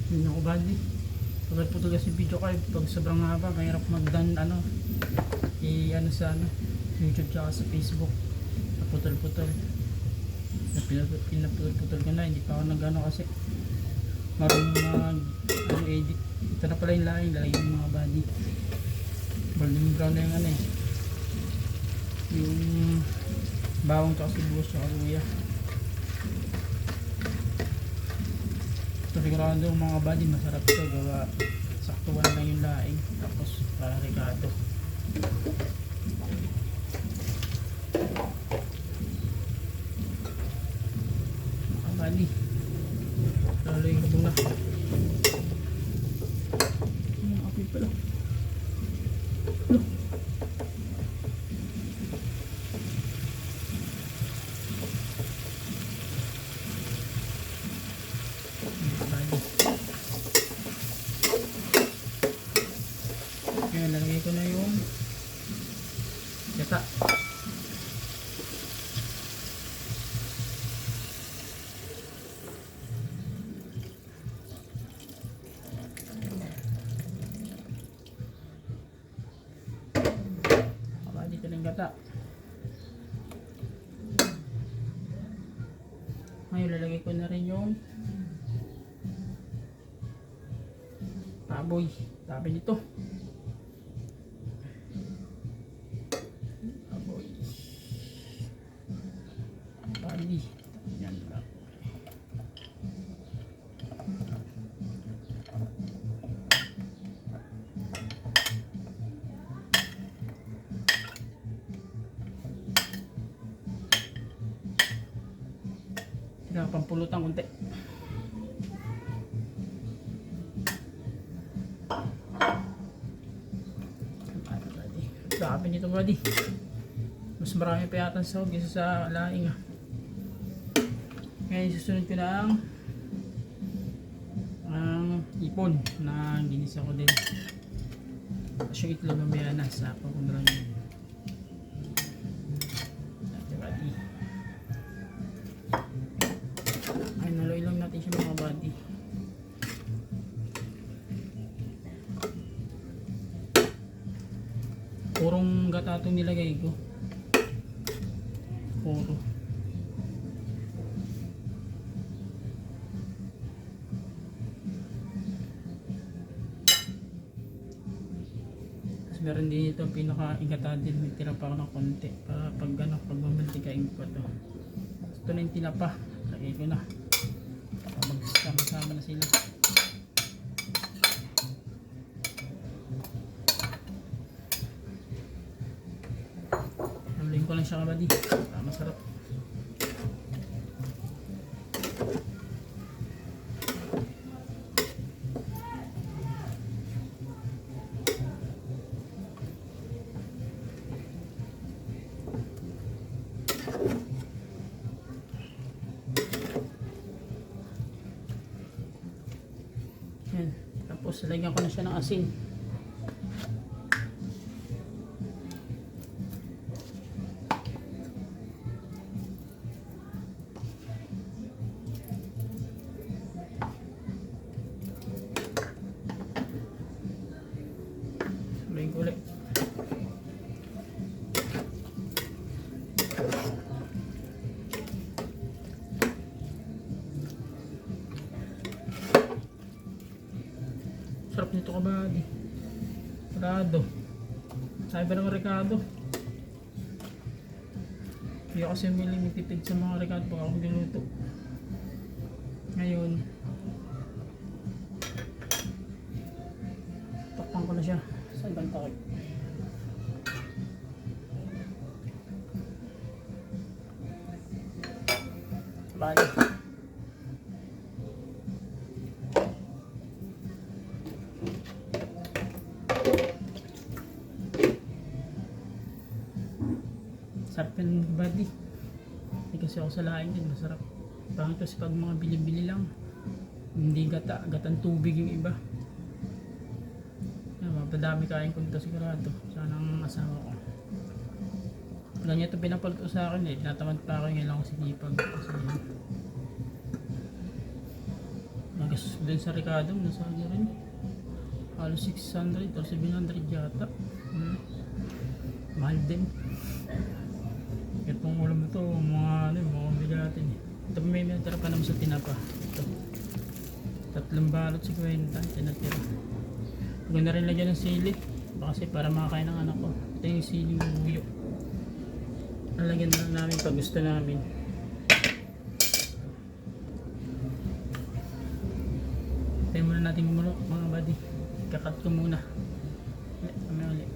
Yun ako bali. Pagputol kasi video kayo, pag sobrang haba, mahirap magdan ano sa YouTube tsaka sa Facebook. Naputol-putol. Pinaputol-putol ko na, hindi pa ako nag kasi marunong mag edit. Ito na pala yung laing, lalagyan yung mga body. Golden brown na yung yung bawang tsaka sibuyas tsaka luya. Sigurado mga body masarap ito, gawa saktuhan lang yung laing tapos para regado. Mga body lalo yung kabuna api pala lalagay ko na yung gata. Dito ng gata. Ngayon lalagay ko na rin yung baboy. Tabi nito. Bali. Yan lang. Kailangan pampulutan konti. Sabi nito buddy. Mas marami pa yata sa sahog kaysa sa laing Ngayon susunod ko na ang ipon na ginisa ko din. Tapos yung itlog mamaya na sa ako kung lang yun. Buddy. Ay naluin lang natin siya mga buddy. Purong gata itong nilagay ko. Puro. Meron din ito pinaka-ingata din, may tira pa ako ng konti para pag mamantigain ko ito. Ito na yung tinapa, lagay ko na para magsama-sama na sila. Haluin ko lang siya kabady para masarap. Yan. Tapos lagyan ko na siya ng asin. Lagyan ko ulit. Sarap nito kabady. Rado. Sabi ba ng Ricardo? Hindi ako kasi tipid sa mga Ricardo pag ako niluto. Ngayon takpan ko na siya sa ibang takip. Bali. Sarap yan buddy. Hindi kasi ako sa laing din masarap. Pangit kasi pag mga bili-bili lang hindi gatang tubig yung iba. Mapadami kain ko nito sigurado. Sana ang asawa ko. Ganyan ito pinapalit ko sa akin eh. Tinatamad pa ako ngayon lang ako sinipag. Kasi Doon sa Ricardo, nasa ano rin. Halos 600 or 700 yata. Mahal din. Itong ulam ito, mga ano, mga bigatin. Ito may tira pa naman sa tinapa. Ito. 3 balot 50, tinatira. Huwag na rin lagyan ng sili. Kasi para makakain ng anak ko. Ito yung siling buyo. Nalagyan na lang namin pag gusto namin. Tayo muna natin mga buddy. Kakat ko muna. Ulit.